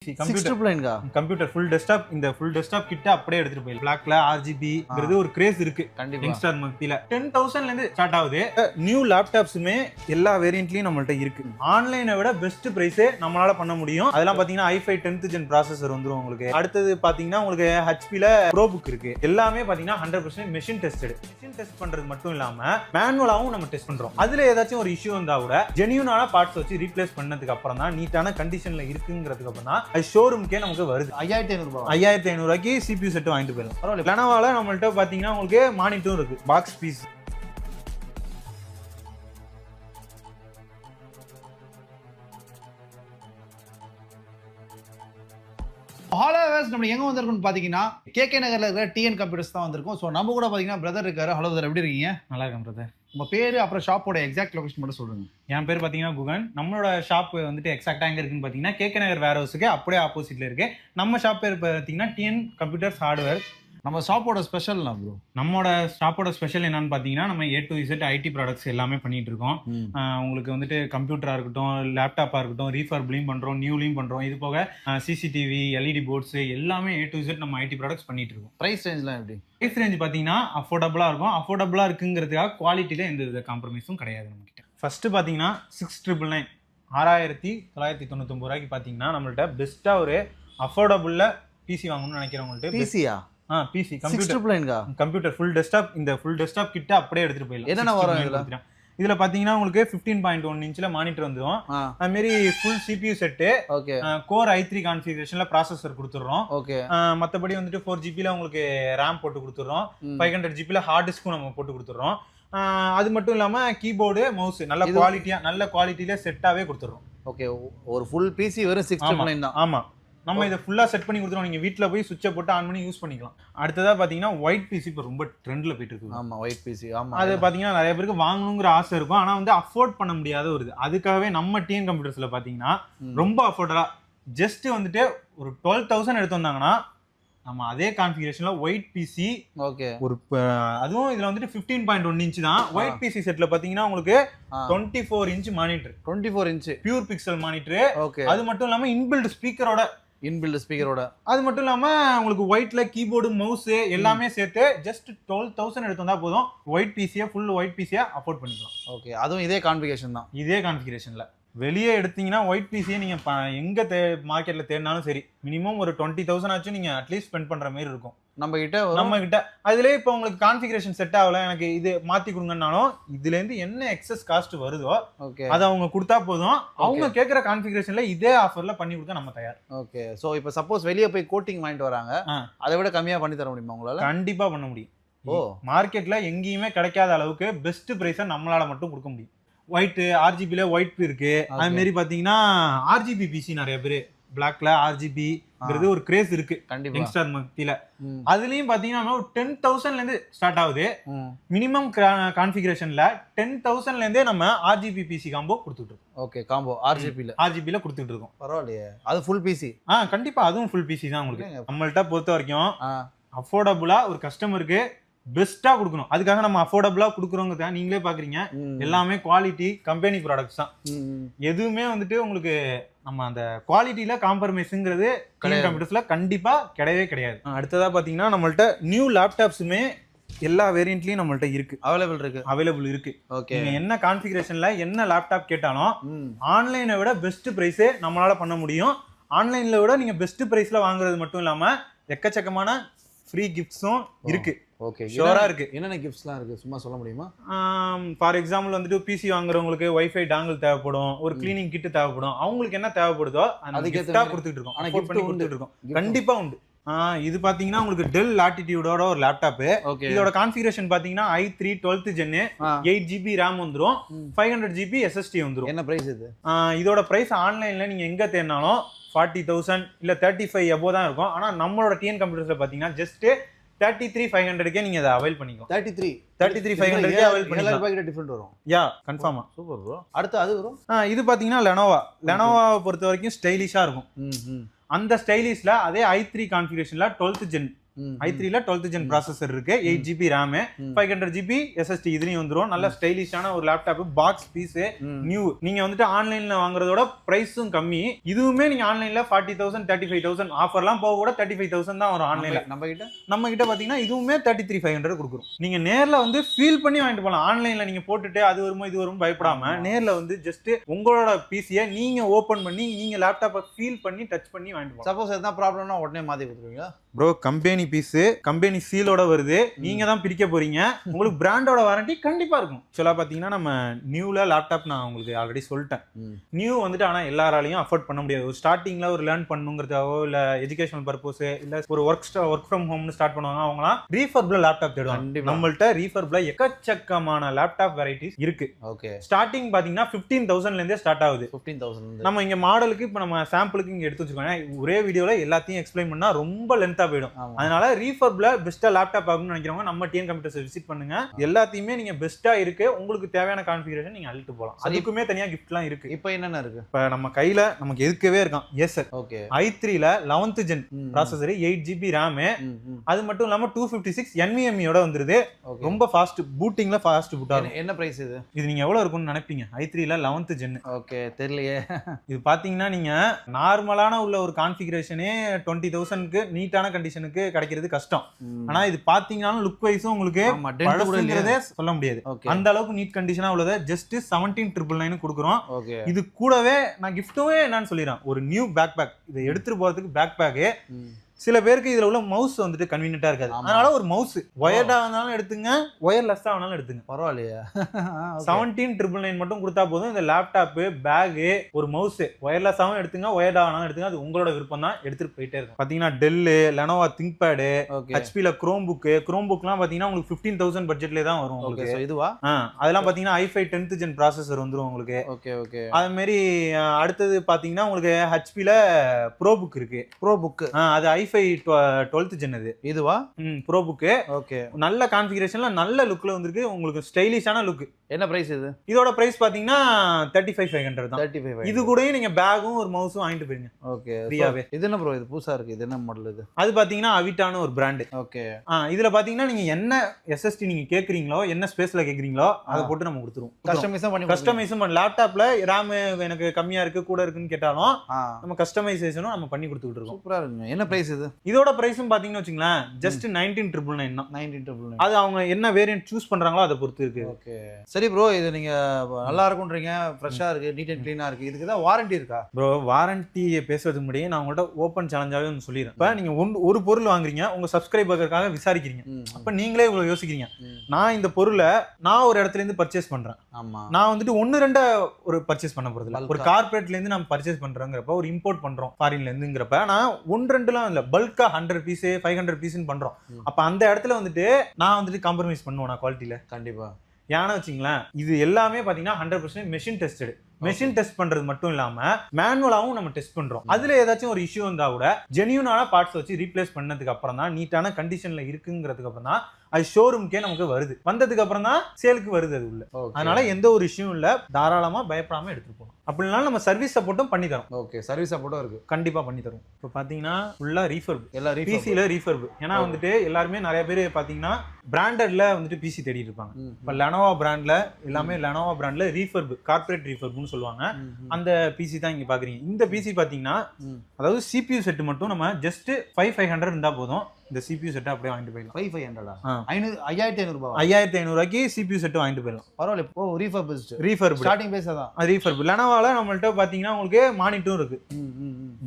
Computer full desktop இந்த full desktop கிட்ட அப்படியே எடுத்துட்டு போயிடலாம். பிளாக்ல RGBங்கிறது ஒரு கிரேஸ் இருக்கு யங்ஸ்டர் மத்தியில. 10,000ல இருந்து ஸ்டார்ட் ஆகுது. நியூ லேப்டாப்ஸுமே எல்லா வேரியன்ட்லயும் நம்மள்ட்ட இருக்கு. ஆன்லைனை விட பெஸ்ட் பிரைஸே நம்மளால பண்ண முடியும். அதெல்லாம் பாத்தீங்கன்னா i5 10th gen ப்ராசஸர் வந்துரும் உங்களுக்கு. அடுத்தது பாத்தீங்கன்னா உங்களுக்கு HPல ப்ரோ புக் இருக்கு. எல்லாமே பாத்தீங்கன்னா 100% மெஷின் டெஸ்டட். மெஷின் டெஸ்ட் பண்றது மட்டும் இல்லாம மேனுவலாவும் நம்ம டெஸ்ட் பண்றோம். அதுல ஏதாச்சும் ஒரு இஷ்யூ வந்தா கூட ஜெனியூனான பார்ட்ஸ் வச்சு ரீப்ளேஸ் பண்ணதுக்கு அப்புறம் தான் நீட்டான கண்டிஷன்ல இருக்குங்கிறதுக்கு அப்புறம் தான் ஷோரூம்க்கே நமக்கு வருது. 5500 ரூபாய்க்கு CPU செட் வாங்கிட்டு போயிடலாம். பரவாயில்ல. லெனோவால நம்மள்ட்ட பாத்தீங்கன்னா உங்களுக்கு மானிட்டரும் இருக்கு, பாக்ஸ் பீஸ். ஹாலோவேஸ் நம்ம எங்க வந்திருக்கோம்னு பாத்தீங்கன்னா KK நகர்ல இருக்கிற TN கம்ப்யூட்டர்ஸ் தான் வந்திருக்கோம். ஸோ நம்ம கூட பாத்தீங்கன்னா பிரதர் இருக்காரு. ஹலோ பிரதர், எப்படி இருக்கீங்க? நல்லா இருக்கேன் பிரதர். உங்க பேரு அப்புறம் ஷாப்போட எக்ஸாக்ட் லொகேஷன் மட்டும் சொல்லுங்க. என் பேர் பாத்தீங்கன்னா குகன். நம்மளோட ஷாப் வந்துட்டு எக்ஸாக்டா எங்க இருக்குன்னு பாத்தீங்கன்னா KK நகர் வேர் ஹவுஸுக்கு அப்படியே ஆப்போசிட்ல இருக்கு. நம்ம ஷாப் பேர் பாத்தீங்கன்னா TN கம்ப்யூட்டர்ஸ் ஹார்ட்வேர். நம்ம ஷாப்போட ஸ்பெஷல்னா ப்ரோ, நம்மளோட ஷாப்போட ஸ்பெஷல் என்னன்னு பாத்தீங்கன்னா நம்ம A to Z IT products எல்லாமே பண்ணிட்டு இருக்கோம். உங்களுக்கு வந்துட்டு கம்ப்யூட்டரா இருக்கட்டும், லேப்டாப்பா இருக்கட்டும், ரீஃபர்ப்லையும் பண்றோம், நியூலையும் பண்றோம். இது போக CCTV, LED போர்ட்ஸ் எல்லாமே A to Z நம்ம IT ப்ராடக்ட்ஸ் பண்ணிட்டு இருக்கோம். பிரைஸ் ரேஞ்ச்லாம் எப்படி? பிரைஸ் ரேஞ்ச் பாத்தீங்கன்னா அஃபோர்டபுளா இருக்கும். அஃபோர்டபுளா இருக்குங்கிறதுக்காக குவாலிட்டியில எந்த வித காம்ப்ரமைஸும் கிடையாது நம்ம கிட்ட. ஃபர்ஸ்ட் பாத்தீங்கன்னா 6999 6999 ரூபாய்க்கு பாத்தீங்கன்னா நம்மள்ட்ட பெஸ்டா ஒரு அஃபோர்டபுள்ல PC வாங்கணும்னு நினைக்கிறவங்கள்ட்ட பிசியா PC கம்ப்யூட்டர் ஃபுல் டெஸ்க்டாப் இந்த ஃபுல் டெஸ்க்டாப் கிட்ட அப்படியே எடுத்துட்டு போயிடலாம். என்னென்ன வரும் இதுல பாத்தீங்கன்னா உங்களுக்கு 15.1 இன்ச்ல மானிட்டர் வந்துடும். அது மாதிரி full CPU set, core i3 கான்ஃபிகரேஷன்ல ப்ராசஸர் கொடுத்துறோம். மத்தபடி வந்துட்டு 4GB ல உங்களுக்கு ரேம் போட்டு கொடுத்துறோம். 500GB ல ஹார்ட் டிஸ்க்கும் நம்ம போட்டு கொடுத்துறோம். அது மட்டும் இல்லாம கீபோர்டு, மவுஸ் நல்ல குவாலிட்டியில செட்டாவே கொடுத்துறோம். ஓகே, ஒரு ஃபுல் PC வெறும் 6999 தான். ஆமா, நம்ம இதை ஃபுல்லா செட் பண்ணி கொடுத்துருவோம். நீங்க வீட்ல போய் சுவிட்சை போட்டு ஆன் பண்ணி யூஸ் பண்ணிக்கலாம். அடுத்ததா பாத்தீங்கன்னா ஒயிட் PC இப்போ ரொம்ப ட்ரெண்ட்ல போயிட்டு இருக்கு. ஆமா, ஒயிட் PC. ஆமா, அது பாத்தீங்கன்னா நிறைய பேருக்கு வாங்கணுங்கிற ஆசை இருக்கும், ஆனா வந்து அஃபோர்ட் பண்ண முடியாத ஒரு இது. அதுக்காகவே நம்ம TN கம்ப்யூட்டர்ஸ்ல பாத்தீங்கன்னா ரொம்ப அஃபோர்டபுளா ஜஸ்ட் வந்துட்டு ஒரு 12,000 எடுத்து வந்தாங்கன்னா நம்ம அதே கான்ஃபிகரேஷன்ல ஒயிட் PC ஒரு அதுவும் இதுல வந்துட்டு 15.1 இன்ச் தான். ஒயிட் PC செட்ல பாத்தீங்கன்னா உங்களுக்கு 24 inch monitor, 24 inch pure pixel monitor. அது மட்டும் இல்லாம இன்பில்ட் ஸ்பீக்கரோட அது மட்டும் இல்லாம உங்களுக்கு ஒயிட்ல கீபோர்டு, மவுஸ் எல்லாமே சேர்த்து ஜஸ்ட் 12,000 எடுத்து வந்தா போதும். ஒயிட் PCயை ஃபுல் ஒயிட் PCயை அஃபோர்ட் பண்ணிக்கலாம். ஓகே, அதுவும் இதே கான்ஃபிகரேஷன் தான். இதே கான்ஃபிகரேஷன்ல வெளியே எடுத்தீங்கன்னா ஒயிட் PCயை நீங்க எங்க மார்க்கெட்ல தேடினாலும் சரி மினிமம் ஒரு 20,000 ஆச்சும் நீங்க அட்லீஸ்ட் ஸ்பெண்ட் பண்ற மாதிரி இருக்கும் நம்ம கிட்ட. அதுலயே இப்போ உங்களுக்கு கான்ஃபிகரேஷன் செட் ஆகல, எனக்கு இது மாத்தி கொடுங்கன்னாலும் இதுல இருந்து என்ன எக்ஸஸ் காஸ்ட் வருதோ அதை அவங்க கொடுத்தா போதும். அவங்க கேட்கிற கான்ஃபிகரேஷன்ல இதே ஆஃபர்ல பண்ணி கொடுத்தா நம்ம தயார். ஓகே, சோ இப்போ சப்போஸ் வெளியே போய் கோட்டிங் வாங்கிட்டு வராங்க, அதை விட கம்மியா பண்ணி தர முடியுமா உங்களால? கண்டிப்பா பண்ண முடியும். மார்க்கெட்ல எங்கேயுமே கிடைக்காத அளவுக்கு பெஸ்ட் பிரைஸை நம்மளால மட்டும் கொடுக்க முடியும். ஒயிட் RGBல ஒயிட் இருக்கு. அது மாதிரி பாத்தீங்கன்னா RGB PC நிறைய பேரு, பிளாக்ல RGBங்கிறது ஒரு கிரேஸ் இருக்கு யங்ஸ்டர் மத்தியில. அதுலயும் பாத்தீங்கன்னா 10,000ல இருந்து ஸ்டார்ட் ஆகுது. மினிமம் கான்ஃபிகரேஷன்ல 10,000ல இருந்தே நம்ம RGB PC காம்போ கொடுத்துட்டு இருக்கோம். ஓகே, காம்போ RGBல கொடுத்துட்டு இருக்கோம். பரவாயில்லையே, அது ஃபுல் PC? கண்டிப்பா அதுவும் ஃபுல் PC தான் உங்களுக்கு. நம்மள்ட்ட பொறுத்த வரைக்கும் அஃபோர்டபுளா ஒரு கஸ்டமருக்கு பெஸ்டா கொடுக்கணும். அதுக்காக நம்ம அஃபோர்டபுளா கொடுக்குறோங்க. நீங்களே பாக்குறீங்க எல்லாமே குவாலிட்டி கம்பெனி ப்ராடக்ட்ஸ் தான். எதுவுமே வந்துட்டு உங்களுக்கு நம்ம அந்த குவாலிட்டியில காம்ப்ரமைஸ்ங்கிறது கம்ப்யூட்டர்ஸ்ல கண்டிப்பா கிடையவே கிடையாது. அடுத்ததா பாத்தீங்கன்னா நம்மள்ட்ட நியூ லேப்டாப்ஸுமே எல்லா வேரியன்ட்லயும் நம்மள்ட்ட இருக்கு, அவைலபிள் இருக்கு. நீங்க என்ன கான்ஃபிகரேஷன்ல என்ன லேப்டாப் கேட்டாலும் ஆன்லைனை விட பெஸ்ட் பிரைஸே நம்மளால பண்ண முடியும். ஆன்லைன்ல விட நீங்க பெஸ்ட் பிரைஸ்ல வாங்குறது மட்டும் இல்லாம எக்கச்சக்கமான ஃப்ரீ கிஃப்ட்ஸும் இருக்கு. ஓகே, ஷோரா இருக்கு. என்னென்ன கிஃப்ட்ஸ்லாம் இருக்கு சும்மா சொல்ல முடியுமா? ஃபார் எக்ஸாம்பிள் வந்துட்டு PC வாங்குறவங்களுக்கு வைஃபை டாங்கிள் தேவைப்படும், ஒரு கிளீனிங் கிட் தேவைப்படும். அவங்களுக்கு என்ன தேவைப்படுதோ அந்த கிஃப்டா கொடுத்துட்டு இருக்கோம். ஆனா கிஃப்ட் கொடுத்துட்டு இருக்கோம், கண்டிப்பா உண்டு. இது பாத்தீங்கன்னா உங்களுக்கு டெல் லாட்டிடியூடோட ஒரு லேப்டாப். இதோட கான்ஃபிகரேஷன் பாத்தீங்கன்னா i3 12th gen 8GB RAM வந்துரும், 500GB SSD வந்துரும். என்ன பிரைஸ் இது? இதோட பிரைஸ் ஆன்லைன்ல நீங்க எங்க தேடினாலும் 40,000 இல்ல 35 above தான் இருக்கும். ஆனா நம்மளோட TN கம்ப்யூட்டர்ஸ்ல பாத்தீங்கன்னா ஜஸ்ட் 33,500 நீங்க அதை அவைல் பண்ணிக்கலாம். 33,500 அவைல் பண்ணிக்கலாம். ரூபாய்க்கு டிஃபரண்ட் வரும். கன்ஃபார்மா. Super bro. அடுத்து அது வரும். இது பாத்தீங்கன்னா லெனோவாவை பொறுத்த வரைக்கும் ஸ்டைலிஷா இருக்கும். அந்த ஸ்டைலிஷ்ல அதே i3 கான்ஃபிகரேஷன்ல 12th gen i3ல 12th ஜென் ப்ராசஸர் இருக்கு, 8GB RAM, 500GB SSD இதுலயும் வந்துரும். நல்ல ஸ்டைலிஷான ஒரு லேப்டாப், பாக்ஸ் பீஸ், நியூ. நீங்க வந்துட்டு ஆன்லைன்ல வாங்குறதோட பிரைஸும் கம்மி. இதுவுமே நீங்க ஆன்லைன்ல 40,000 35,000 ஆஃபர்லாம் போக கூட 35,000 தான் வரும் ஆன்லைன்ல. நம்ம கிட்ட பாத்தீங்கன்னா இதுவுமே 33,500 கொடுக்குறோம். நீங்க நேர்ல வந்து ஃபீல் பண்ணி வாங்கிட்டு போகலாம். ஆன்லைன்ல நீங்க போட்டுட்டு அது வருமோ இது வரும் பயப்படாம நேர்ல வந்து ஜஸ்ட் உங்களோட பிசியை நீங்க ஓபன் பண்ணி நீங்க லேப்டாப்பை ஃபீல் பண்ணி டச் பண்ணி வாங்கிட்டு போகலாம். சப்போஸ் எதனா ப்ராப்ளம்னா உடனே மாத்தி கொடுத்துருவீங்களா? ப்ரோ கம்பெனி பீஸ், கம்பெனி சீலோட வருது, நீங்க தான் பிரிக்க போறீங்க. உங்களுக்கு பிராண்டோட வாரண்டி கண்டிப்பா இருக்கும். ஆக்சுவலா பாத்தீங்கன்னா நம்ம நியூல லேப்டாப் நான் உங்களுக்கு ஆல்ரெடி சொல்லிட்டேன். நியூ வந்துட்டு ஆனா எல்லாராலையும் அஃபோர்ட் பண்ண முடியாது. ஒரு ஸ்டார்டிங்ல ஒரு லேர்ன் பண்ணுங்கிறதாவோ இல்ல எஜுகேஷனல் பர்பஸ் இல்ல ஒரு ஒர்க் ஃப்ரம் ஹோம்னு ஸ்டார்ட் பண்ணுவாங்க. அவங்களாம் ரீஃபர்ப்ல லேப்டாப் தேடுவாங்க. நம்மள்ட்ட ரீஃபர்ப்ல எக்கச்சக்கமான லேப்டாப் வெரைட்டிஸ் இருக்கு. ஓகே, ஸ்டார்டிங் பாத்தீங்கன்னா 15,000ல இருந்தே ஸ்டார்ட் ஆகுது. 15,000 நம்ம இங்க மாடலுக்கு இப்ப நம்ம சாம்பிளுக்கு இங்க எடுத்து வச்சுக்கோங்க. ஒரே வீடியோல எல்லாத்தையும் எக்ஸ்பிளைன் பண்ணா ரொம்ப லென்த்தா போயிடும். அதனால ரீஃபர்ப்ல பெஸ்டா லேப்டாப் ஆகும்னு நினைக்கிறவங்க நம்ம டிஎன் கம்ப்யூட்டர்ஸ் விசிட் பண்ணுங்க. எல்லாத்தையுமே நீங்க பெஸ்டா இருக்கு, உங்களுக்கு தேவையான கான்ஃபிகரேஷன் நீங்க அள்ளிட்டு போலாம். அதுக்குமே தனியா கிஃப்ட்லாம் இருக்கு. இப்போ என்னென்ன இருக்கு? இப்போ நம்ம கையில நமக்கு எதுக்கவே இருக்கான் Acer. ஓகே, i3ல 11th gen processor, 8GB RAM, அது மட்டும் இல்லாம 256 NVMe யோட வந்துருது. ரொம்ப ஃபாஸ்ட் பூட்டிங்ல ஃபாஸ்ட் பூட் ஆகும். என்ன பிரைஸ் இது? இது நீங்க எவ்வளவு இருக்கும்னு நினைப்பீங்க? i3ல 11th ஜென். ஓகே, தெரியலையே. இது பாத்தீங்கன்னா நீங்க நார்மலான உள்ள ஒரு கான்ஃபிகரேஷனே 20,000க்கு நீட்டான கண்டிஷனுக்கு கிடைக்கிறது கஷ்டம். ஆனா இது பாத்தீங்கன்னா லுக் வைஸும் உங்களுக்கு பழசுங்கிறதே சொல்ல முடியாது. அந்த அளவுக்கு நீட் கண்டிஷனா உள்ளத ஜஸ்ட் 17,999 கொடுக்குறோம். இது கூடவே நான் கிஃப்ட்டுமே என்னன்னு சொல்லிடுறேன், ஒரு நியூ பேக் பேக். இதை எடுத்துட்டு போறதுக்கு பேக் பேக். சில பேருக்கு இதுல உள்ள மவுஸ் வந்துட்டு கன்வீனியன்ட்டா இருக்காது. அதனால ஒரு மவுஸ் ஒயர்டா வேணாலும் எடுத்துங்க, ஒயர்லெஸ்ஸா வேணாலும் எடுத்துங்க, பரவாயில்லையா. 17,999 மட்டும் கொடுத்தா போதும். இந்த லேப்டாப், பேக், ஒரு மவுஸ் ஒயர்லெஸ்ஸாவும் எடுத்துங்க, ஒயர்டா வேணாலும் எடுத்துங்க. அது உங்களோட விருப்பம் தான், எடுத்துட்டு போயிட்டே இருக்கும். பாத்தீங்கன்னா டெல், லெனோவா திங்க்பேட், ஹெச்பில குரோம் புக்லாம் பாத்தீங்கன்னா உங்களுக்கு 15,000 பட்ஜெட்ல தான் வரும் உங்களுக்கு. இதுவா? அதெல்லாம் பாத்தீங்கன்னா i5 10th ஜென் ப்ராசஸர் வந்துரும் உங்களுக்கு. Okay okay. அதே மாதிரி அடுத்தது பாத்தீங்கன்னா உங்களுக்கு ஹெச்பில ப்ரோ புக் இருக்கு. ப்ரோ புக் அது i5 12th ஜென். இதுவா? Bro book. ஓகே, நல்ல கான்ஃபிகரேஷன்ல நல்ல லுக்ல வந்திருக்கு, உங்களுக்கு ஸ்டைலிஷான லுக். என்ன பிரைஸ் இது? இதோட பிரைஸ் பாத்தீங்கன்னா 35,500 தான். 35,500. இது கூடயே நீங்க பேக்கும் ஒரு மவுஸும் வாங்கிட்டு போயிருங்க. ஓகே, ஃப்ரீயாவே. இது என்ன ப்ரோ, இது புதுசா இருக்கு, இது என்ன மாடல் இது? அது பாத்தீங்கன்னா அவிட்டான ஒரு பிராண்ட். ஓகே, இதுல பாத்தீங்கன்னா நீங்க என்ன SSD நீங்க கேக்குறீங்களோ, என்ன ஸ்பேஸ்ல கேக்குறீங்களோ அதை போட்டு நம்ம கொடுத்துருவோம். கஸ்டமைஸும் பண்ணி லேப்டாப்ல RAM எனக்கு கம்மியா இருக்கு கூட இருக்குன்னு கேட்டாலும் நம்ம கஸ்டமைசேஷனும் நம்ம பண்ணி கொடுத்துட்டு இருக்கோம். சூப்பரா இருக்கு. என்ன பிரைஸ் இது? இதோட பிரைஸும் பாத்தீங்கன்னா வச்சுங்களேன் ஜஸ்ட் 19,999 தான். 19,999. அது அவங்க என்ன வேரியன்ட் சூஸ் பண்றாங்களோ அதை பொறுத்து இருக்கு. ஓகே சரி ப்ரோ, இது நீங்க நல்லா இருக்கும்ன்றீங்க, ஃப்ரெஷ்ஷா இருக்கு, நீட் அண்ட் க்ளீனா இருக்கு. இதுக்கு தான் வாரண்டி இருக்கா? ப்ரோ வாரண்டி பேசுறதுக்கு முன்னாடி நான் உங்கள்ட்ட ஓப்பன் சேலஞ்சாவே ஒன்று சொல்லிடுறேன். இப்போ நீங்க ஒரு பொருள் வாங்குறீங்க, உங்க சப்ஸ்கிரைபருக்காக விசாரிக்கிறீங்க. அப்ப நீங்களே இவ்வளவு யோசிக்கிறீங்க, நான் இந்த பொருளை நான் ஒரு இடத்துல இருந்து பர்ச்சேஸ் பண்றேன். ஆமா, நான் வந்துட்டு 1-2 ஒரு பர்ச்சேஸ் பண்ண போறது இல்லை. ஒரு கார்பரேட்ல இருந்து நம்ம பர்ச்சேஸ் பண்றோங்கிறப்ப, ஒரு இம்போர்ட் பண்றோம் ஃபாரின்ல இருந்துங்கிறப்ப, நான் 1-2லாம் இல்ல, பல்கா 100 பீஸ் 500 பீஸ்ன்னு பண்றோம். அப்ப அந்த இடத்துல வந்துட்டு நான் வந்துட்டு காம்ப்ரமைஸ் பண்ணுவேன் நான் குவாலிட்டியில. கண்டிப்பா. ஏன்னா வச்சுங்களேன், இது எல்லாமே பாத்தீங்கன்னா 100% மெஷின் டெஸ்டட். மெஷின் டெஸ்ட் பண்றது மட்டும் இல்லாம மேனுவலாவும் நம்ம டெஸ்ட் பண்றோம். அதுல ஏதாச்சும் ஒரு இஷ்யூ வந்தா கூட ஜெனியூனான பார்ட்ஸ் வச்சு ரீப்ளேஸ் பண்ணதுக்கு அப்புறம் தான், நீட்டான கண்டிஷன்ல இருக்குங்கிறதுக்கு அப்புறம் தான் அது ஷோரூம்க்கே நமக்கு வருது. வந்ததுக்கு அப்புறம் தான் சேலுக்கு வருது அது உள்ள. அதனால எந்த ஒரு இஷ்யூ இல்ல, தாராளமா பயப்படாம எடுத்துட்டு போகணும். அப்படினாலும் நம்ம சர்வீஸ் சப்போர்ட்டும் பண்ணி தரோம். ஓகே, சர்வீஸ் சப்போர்ட்டும் இருக்கு, கண்டிப்பா பண்ணி தரோம். இப்போ பாத்தீங்கன்னா ஃபுல்லா ரீஃபர்ப், எல்லா பிசில ரீஃபர்ப். ஏன்னா வந்துட்டு எல்லாருமே நிறைய பேர் பாத்தீங்கன்னா பிராண்டட்ல வந்துட்டு பிசி தேடிட்டு இருப்பாங்க. இப்போ லெனோவா பிராண்ட்ல எல்லாமே லெனோவா பிராண்ட்ல ரீஃபர்ப், கார்ப்பரேட் ரீஃபர்ப்னு சொல்லுவாங்க. அந்த பிசி தான் இங்க பாக்குறீங்க. இந்த பிசி பாத்தீங்கன்னா அதாவது CPU செட் மட்டும் நம்ம ஜஸ்ட் 5,500 இருந்தா போதும். இந்த CPU செட் அப்படியே வாங்கிட்டு போயிடலாம். 5,500 5,500 ரூபாய். 5,500 ரூபாய்க்கு CPU செட் வாங்கிட்டு போயிடலாம். பரவாயில்ல. ஓ, ரீஃபர்ப் ஸ்டார்டிங் பிரைஸ் அதான். ரீஃபர்ப் லெனோவால நம்மள்ட்ட பாத்தீங்கன்னா உங்களுக்கு மானிட்டரும் இருக்கு,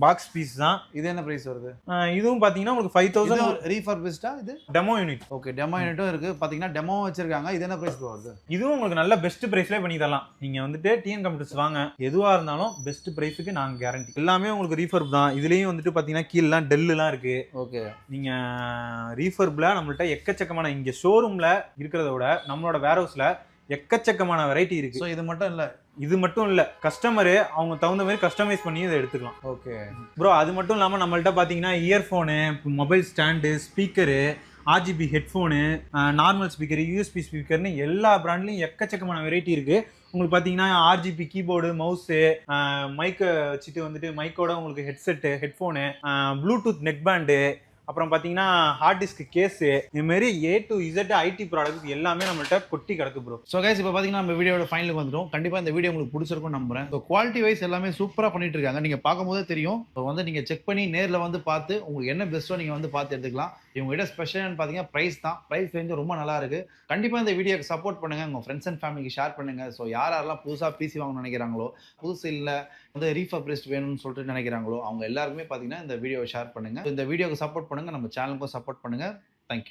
பாக்ஸ் பீஸ் தான். இது என்ன பிரைஸ் வருது? இதுவும் பாத்தீங்கன்னா உங்களுக்கு 5,000. ரீஃபர்பிஸ்டா இது? Demo unit. ஓகே, டெமோ யூனிட்டும் இருக்கு. பாத்தீங்கன்னா டெமோ வச்சிருக்காங்க. இது என்ன பிரைஸ் வருது? இதுவும் உங்களுக்கு நல்ல பெஸ்ட் பிரைஸ்ல பண்ணி தரலாம். நீங்க வந்துட்டு டிஎன் கம்ப்யூட்டர்ஸ் வாங்க, எதுவா இருந்தாலும் பெஸ்ட் பிரைஸ்க்கு நாங்க கேரண்டி. எல்லாமே உங்களுக்கு ரீஃபர்ப் தான். இதுலயும் வந்துட்டு பாத்தீங்கன்னா கீழலாம் டெல்லாம் இருக்கு. ஓகே, நீங்க ரீஃபர்ப்ல நம்மள்ட்ட எக்கச்சக்கமான இங்க ஷோரூம்ல இருக்கிறத விட நம்மளோட வேர்ஹவுஸ்ல எக்கச்சக்கமான வெரைட்டி இருக்கு. ஸோ இது மட்டும் இல்ல, கஸ்டமரு அவங்க தகுந்த மாதிரி கஸ்டமைஸ் பண்ணி இதை எடுத்துக்கலாம். ஓகே ப்ரோ, அது மட்டும் இல்லாம நம்மள்ட்ட பாத்தீங்கன்னா earphone, mobile stand, speaker, RGB headphone, normal speaker, USB ஸ்பீக்கர்னு எல்லா பிராண்ட்லயும் எக்கச்சக்கமான வெரைட்டி இருக்கு. உங்களுக்கு பாத்தீங்கன்னா RGB கீபோர்டு, மவுஸு, மைக்கை வச்சுட்டு வந்துட்டு மைக்கோட உங்களுக்கு headset, headphone, Bluetooth neck band, அப்புறம் பாத்தீங்கன்னா ஹார்ட் டிஸ்க் கேஸ், இது மாதிரி A to Z IT product எல்லாமே நம்மள்ட்ட கொட்டி கிடக்கு ப்ரோ. ஸோ கைஸ் இப்போ பார்த்தீங்கன்னா நம்ம வீடியோட ஃபைனலுக்கு வந்துடும். கண்டிப்பாக இந்த வீடியோ உங்களுக்கு பிடிச்சிருக்கும் நம்புறேன். ஸோ குவாலிட்டி வைஸ் எல்லாமே சூப்பராக பண்ணிட்டு இருக்காங்க. நீங்கள் பார்க்கும்போதே தெரியும். ஸோ வந்து நீங்கள் செக் பண்ணி நேரில் வந்து பார்த்து உங்களுக்கு என்ன பெஸ்ட்டோ நீங்கள் வந்து பார்த்து எடுத்துக்கலாம். இவங்ககிட்ட ஸ்பெஷல்னு பார்த்தீங்கன்னா ப்ரைஸ் தான். ப்ரைஸ் ரேஞ்சு ரொம்ப நல்லா இருக்கு. கண்டிப்பாக இந்த வீடியோக்கு சப்போர்ட் பண்ணுங்க, உங்கள் ஃப்ரெண்ட்ஸ் அண்ட் ஃபேமிலிக்கு ஷேர் பண்ணுங்க. ஸோ யாரெல்லாம் புதுசாக பிசி வாங்கணும்னு நினைக்கிறாங்களோ, புதுசு இல்லை வந்து ரீஃபர்பிஷ்ட் வேணும்னு சொல்லிட்டு நினைக்கிறாங்களோ, அவங்க எல்லாருக்குமே பார்த்தீங்கன்னா இந்த வீடியோவை ஷேர் பண்ணுங்க. இந்த வீடியோக்கு சப்போர்ட் பண்ணுங்க, நம்ம சேனலுக்கும் சப்போர்ட் பண்ணுங்க.